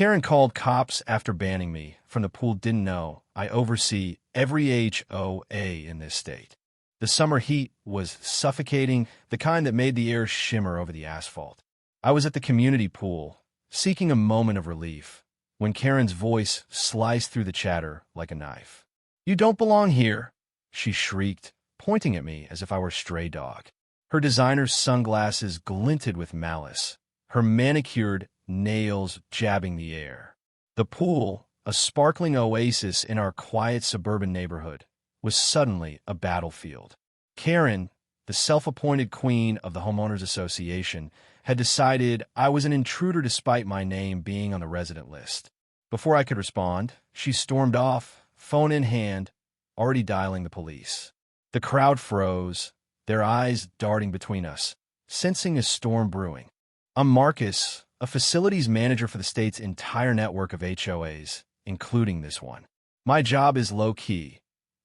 Karen called cops after banning me from the pool. Didn't know I oversee every HOA in this state. The summer heat was suffocating, the kind that made the air shimmer over the asphalt. I was at the community pool, seeking a moment of relief, when Karen's voice sliced through the chatter like a knife. "You don't belong here," she shrieked, pointing at me as if I were a stray dog. Her designer sunglasses glinted with malice, her manicured nails jabbing the air. The pool, a sparkling oasis in our quiet suburban neighborhood, was suddenly a battlefield. Karen, the self-appointed queen of the Homeowners Association, had decided I was an intruder despite my name being on the resident list. Before I could respond, she stormed off, phone in hand, already dialing the police. The crowd froze, their eyes darting between us, sensing a storm brewing. I'm Marcus, a facilities manager for the state's entire network of HOAs, including this one. My job is low-key.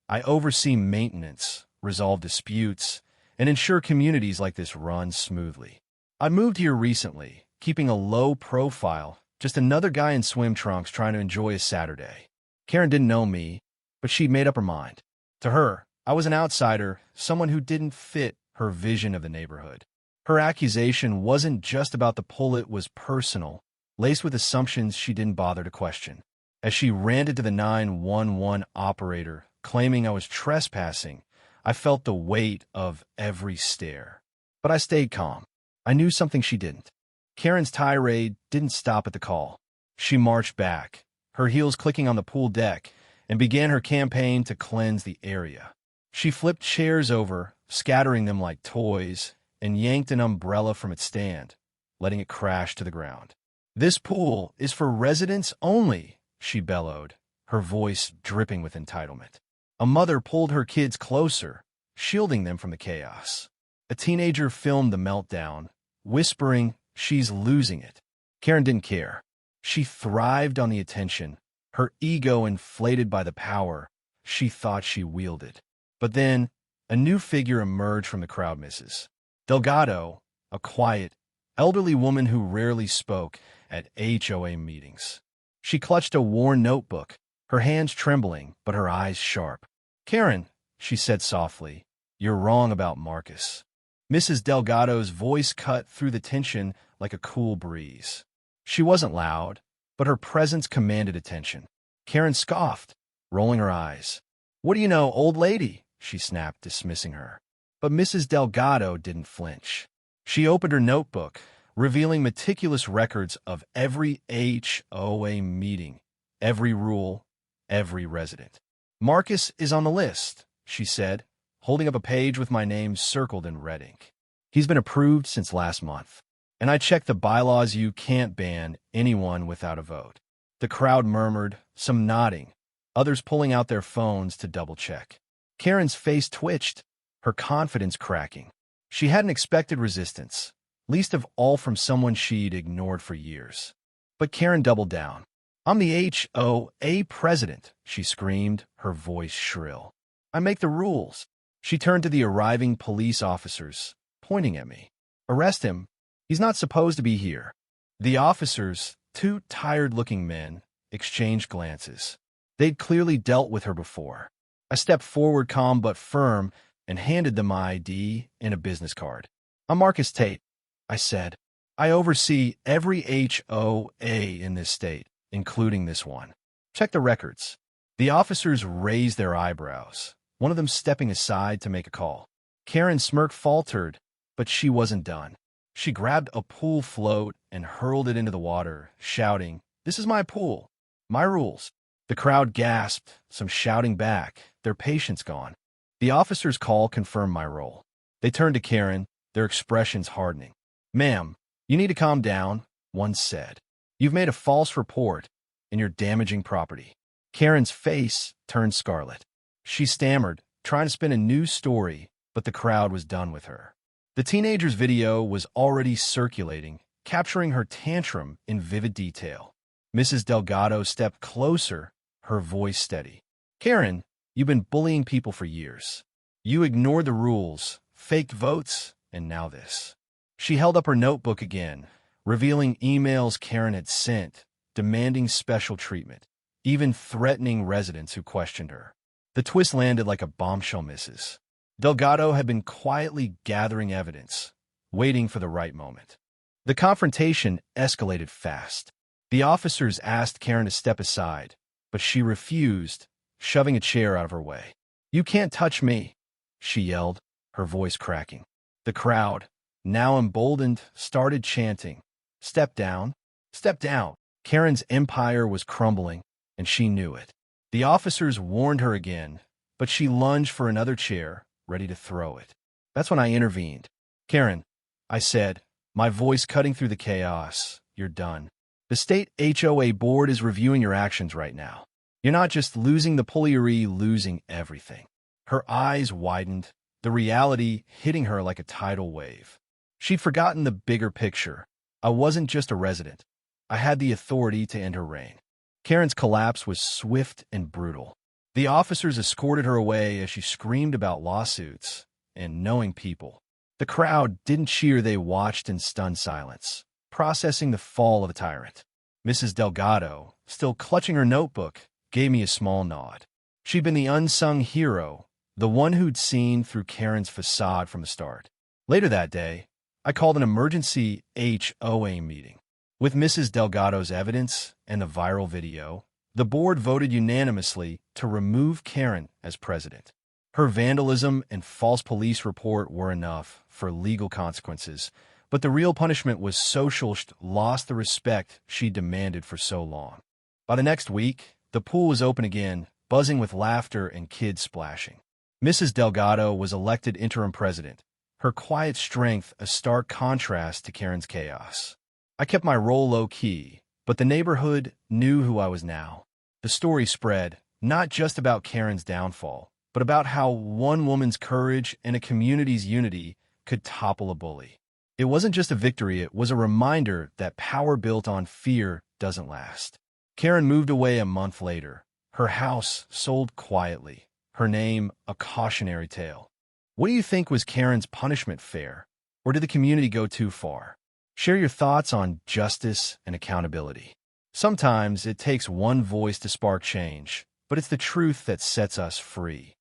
I oversee maintenance, resolve disputes, and ensure communities like this run smoothly. I moved here recently, keeping a low profile, just another guy in swim trunks trying to enjoy a Saturday. Karen didn't know me, but she'd made up her mind. To her, I was an outsider, someone who didn't fit her vision of the neighborhood. Her accusation wasn't just about the pull, it was personal, laced with assumptions she didn't bother to question. As she ranted to the 911 operator, claiming I was trespassing, I felt the weight of every stare. But I stayed calm. I knew something she didn't. Karen's tirade didn't stop at the call. She marched back, her heels clicking on the pool deck, and began her campaign to cleanse the area. She flipped chairs over, scattering them like toys, and yanked an umbrella from its stand, letting it crash to the ground. "This pool is for residents only," she bellowed, her voice dripping with entitlement. A mother pulled her kids closer, shielding them from the chaos. A teenager filmed the meltdown, whispering, "She's losing it." Karen didn't care. She thrived on the attention, her ego inflated by the power she thought she wielded. But then, a new figure emerged from the crowd. Mrs. Delgado, a quiet, elderly woman who rarely spoke at HOA meetings. She clutched a worn notebook, her hands trembling, but her eyes sharp. "Karen," she said softly, "you're wrong about Marcus." Mrs. Delgado's voice cut through the tension like a cool breeze. She wasn't loud, but her presence commanded attention. Karen scoffed, rolling her eyes. "What do you know, old lady?" she snapped, dismissing her. But Mrs. Delgado didn't flinch. She opened her notebook, revealing meticulous records of every HOA meeting, every rule, every resident. "Marcus is on the list," she said, holding up a page with my name circled in red ink. "He's been approved since last month. And I checked the bylaws, you can't ban anyone without a vote." The crowd murmured, some nodding, others pulling out their phones to double-check. Karen's face twitched, her confidence cracking. She hadn't expected resistance, least of all from someone she'd ignored for years. But Karen doubled down. "I'm the HOA president," she screamed, her voice shrill. "I make the rules." She turned to the arriving police officers, pointing at me. "Arrest him. He's not supposed to be here." The officers, two tired-looking men, exchanged glances. They'd clearly dealt with her before. I stepped forward, calm but firm, and handed them my ID and a business card. "I'm Marcus Tate," I said. "I oversee every HOA in this state, including this one. Check the records." The officers raised their eyebrows, one of them stepping aside to make a call. Karen's smirk faltered, but she wasn't done. She grabbed a pool float and hurled it into the water, shouting, "This is my pool, my rules." The crowd gasped, some shouting back, their patience gone. The officer's call confirmed my role. They turned to Karen, their expressions hardening. "Ma'am, you need to calm down," one said. "You've made a false report, and you're damaging property." Karen's face turned scarlet. She stammered, trying to spin a new story, but the crowd was done with her. The teenager's video was already circulating, capturing her tantrum in vivid detail. Mrs. Delgado stepped closer, her voice steady. "Karen, you've been bullying people for years. You ignored the rules, faked votes, and now this." She held up her notebook again, revealing emails Karen had sent, demanding special treatment, even threatening residents who questioned her. The twist landed like a bombshell misses. Delgado had been quietly gathering evidence, waiting for the right moment. The confrontation escalated fast. The officers asked Karen to step aside, but she refused, shoving a chair out of her way. "You can't touch me," she yelled, her voice cracking. The crowd, now emboldened, started chanting, "Step down, step down." Karen's empire was crumbling, and she knew it. The officers warned her again, but she lunged for another chair, ready to throw it. That's when I intervened. "Karen," I said, my voice cutting through the chaos, "you're done. The state HOA board is reviewing your actions right now. You're not just losing the pull, you're losing everything." Her eyes widened, the reality hitting her like a tidal wave. She'd forgotten the bigger picture. I wasn't just a resident. I had the authority to end her reign. Karen's collapse was swift and brutal. The officers escorted her away as she screamed about lawsuits and knowing people. The crowd didn't cheer, they watched in stunned silence, processing the fall of a tyrant. Mrs. Delgado, still clutching her notebook, gave me a small nod. She'd been the unsung hero, the one who'd seen through Karen's facade from the start. Later that day, I called an emergency HOA meeting. With Mrs. Delgado's evidence and the viral video, the board voted unanimously to remove Karen as president. Her vandalism and false police report were enough for legal consequences, but the real punishment was social. She lost the respect she demanded for so long. By the next week, the pool was open again, buzzing with laughter and kids splashing. Mrs. Delgado was elected interim president, her quiet strength a stark contrast to Karen's chaos. I kept my role low-key, but the neighborhood knew who I was now. The story spread, not just about Karen's downfall, but about how one woman's courage and a community's unity could topple a bully. It wasn't just a victory, it was a reminder that power built on fear doesn't last. Karen moved away a month later, her house sold quietly, her name a cautionary tale. What do you think was Karen's punishment, fair, or did the community go too far? Share your thoughts on justice and accountability. Sometimes it takes one voice to spark change, but it's the truth that sets us free.